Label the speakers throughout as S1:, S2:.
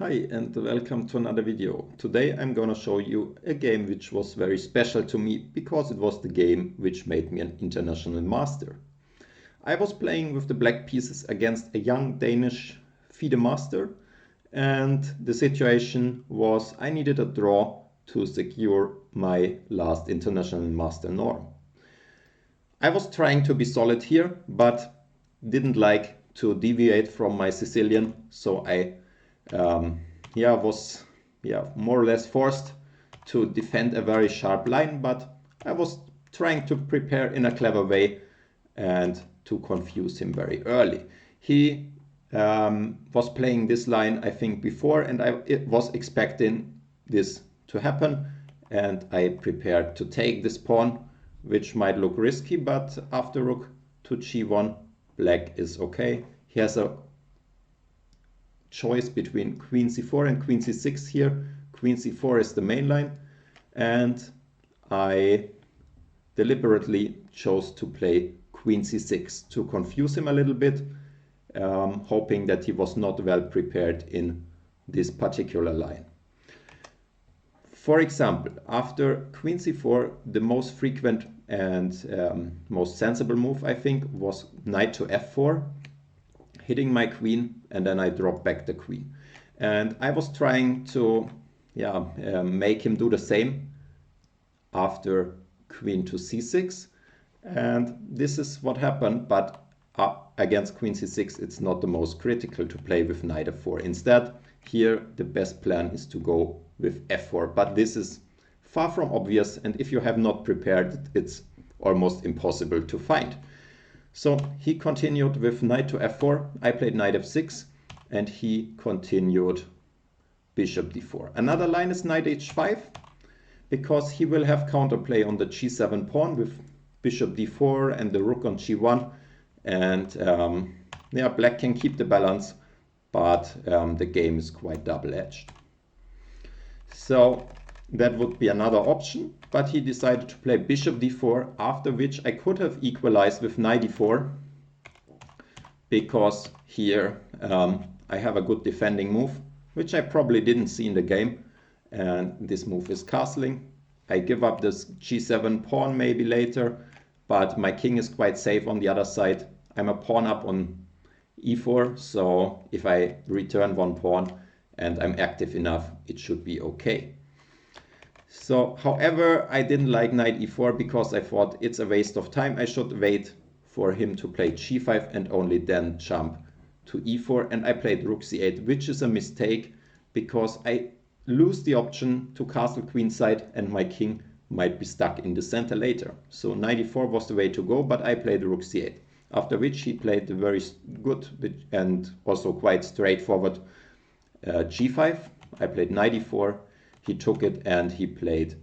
S1: Hi and welcome to another video. Today I'm gonna show you a game which was very special to me because it was the game which made me an international master. I was playing with the black pieces against a young Danish FIDE master, and the situation was I needed a draw to secure my last international master norm. I was trying to be solid here but didn't like to deviate from my Sicilian, so I was more or less forced to defend a very sharp line, but I was trying to prepare in a clever way and to confuse him very early. He was playing this line, I think, before, and I was expecting this to happen, and I prepared to take this pawn, which might look risky, but after rook to g1, black is okay. He has a choice between queen c4 and queen c6 here. Queen c4 is the main line, and I deliberately chose to play queen c6 to confuse him a little bit, hoping that he was not well prepared in this particular line. For example, after queen c4, the most frequent and most sensible move, I think, was knight to f4, hitting my queen, and then I drop back the queen. And I was trying to make him do the same after queen to c6, and this is what happened. But against queen c6, it's not the most critical to play with knight f4. Instead, here the best plan is to go with f4, but this is far from obvious, and if you have not prepared, it's almost impossible to find. So he continued with knight to f4, I played knight f6, and he continued bishop d4. Another line is knight h5, because he will have counterplay on the g7 pawn with bishop d4 and the rook on g1, and black can keep the balance, but the game is quite double-edged. So that would be another option, but he decided to play bishop d4, after which I could have equalized with knight d4, because here I have a good defending move, which I probably didn't see in the game, and this move is castling. I give up this g7 pawn maybe later, but my king is quite safe on the other side. I'm a pawn up on e4, so if I return one pawn and I'm active enough, it should be okay. So, however, I didn't like knight e4 because I thought it's a waste of time. I should wait for him to play g5 and only then jump to e4. And I played rook c8, which is a mistake because I lose the option to castle queenside and my king might be stuck in the center later. So knight e4 was the way to go, but I played rook c8. After which he played the very good and also quite straightforward g5. I played knight e4. He took it and he played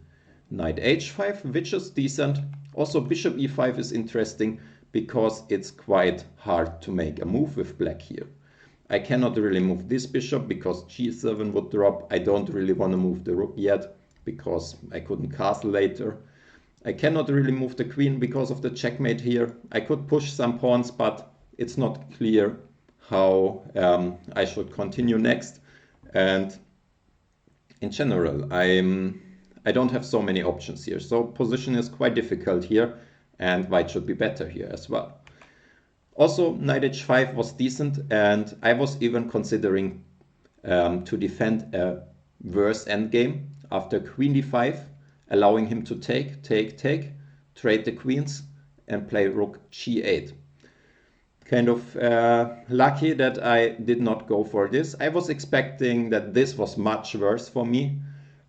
S1: knight h5, which is decent. Also bishop e5 is interesting because it's quite hard to make a move with black here. I cannot really move this bishop because g7 would drop. I don't really want to move the rook yet because I couldn't castle later. I cannot really move the queen because of the checkmate here. I could push some pawns, but it's not clear how I should continue next. And in general, I don't have so many options here. So position is quite difficult here, and white should be better here as well. Also, knight h5 was decent, and I was even considering to defend a worse endgame after queen d5, allowing him to take, trade the queens, and play rook g8. Kind of lucky that I did not go for this. I was expecting that this was much worse for me,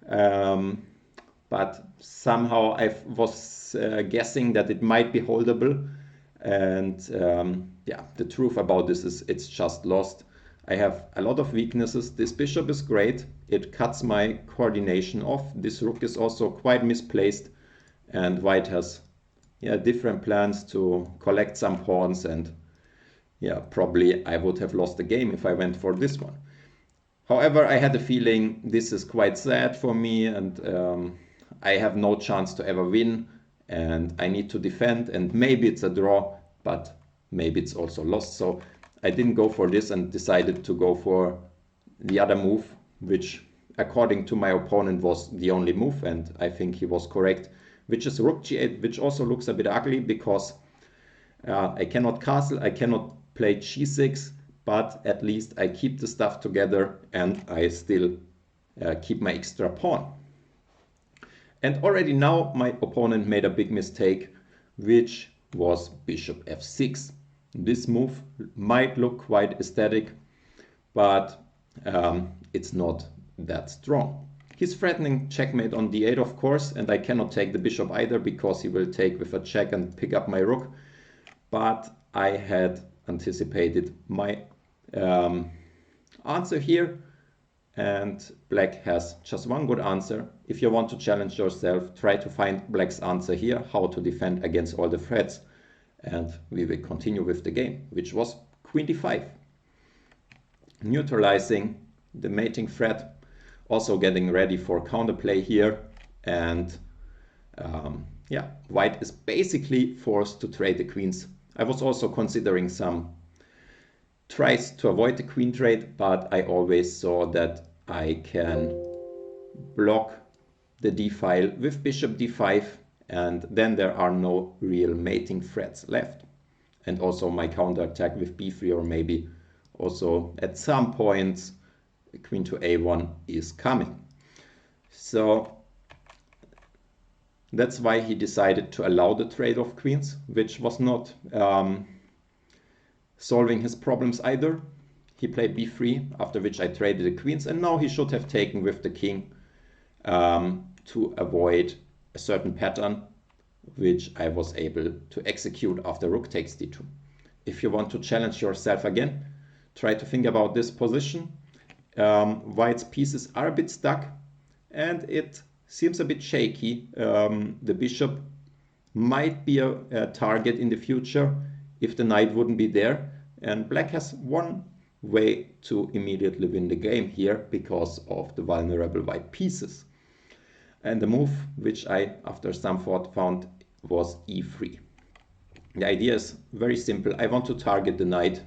S1: but somehow I was guessing that it might be holdable, and the truth about this is it's just lost. I have a lot of weaknesses. This bishop is great. It cuts my coordination off. This rook is also quite misplaced, and white has different plans to collect some pawns, and probably I would have lost the game if I went for this one. However, I had a feeling this is quite sad for me, and I have no chance to ever win, and I need to defend, and maybe it's a draw, but maybe it's also lost. So I didn't go for this and decided to go for the other move, which according to my opponent was the only move, and I think he was correct, which is rook g8, which also looks a bit ugly because I cannot castle, I cannot play g6, but at least I keep the stuff together and I still keep my extra pawn. And already now my opponent made a big mistake, which was bishop f6. This move might look quite aesthetic, but it's not that strong. He's threatening checkmate on d8, of course, and I cannot take the bishop either because he will take with a check and pick up my rook. But I had anticipated my answer here, and black has just one good answer. If you want to challenge yourself, try to find black's answer here, how to defend against all the threats, and we will continue with the game, which was queen d5. Neutralizing the mating threat, also getting ready for counterplay here, and yeah, white is basically forced to trade the queens. I was also considering some tries to avoid the queen trade, but I always saw that I can block the d file with bishop d5, and then there are no real mating threats left. And also my counterattack with b3, or maybe also at some points queen to a1 is coming. So that's why he decided to allow the trade of queens, which was not solving his problems either. He played b3, after which I traded the queens, and now he should have taken with the king to avoid a certain pattern, which I was able to execute after rook takes d2. If you want to challenge yourself again, try to think about this position. White's pieces are a bit stuck, and it seems a bit shaky. The bishop might be a target in the future if the knight wouldn't be there, and black has one way to immediately win the game here because of the vulnerable white pieces. And the move which I, after some thought, found was e3. The idea is very simple. I want to target the knight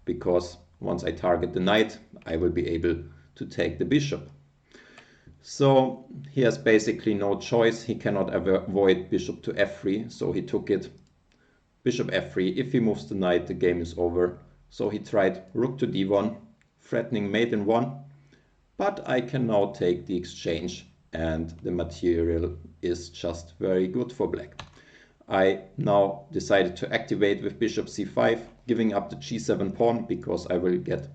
S1: because once I target the knight, I will be able to take the bishop. So he has basically no choice. He cannot avoid bishop to f3, so he took it. Bishop f3. If he moves the knight, the game is over. So he tried rook to d1, threatening mate in 1. But I can now take the exchange, and the material is just very good for black. I now decided to activate with bishop c5, giving up the g7 pawn because I will get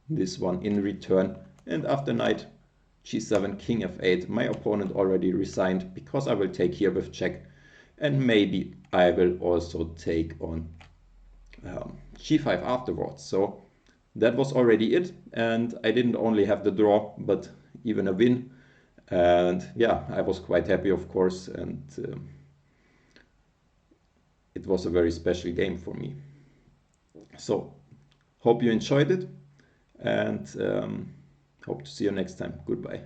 S1: this one in return. And after knight g7, king f8, my opponent already resigned because I will take here with check, and maybe I will also take on g5 afterwards. So that was already it, and I didn't only have the draw but even a win. And yeah, I was quite happy, of course, and it was a very special game for me. So hope you enjoyed it, and hope to see you next time. Goodbye.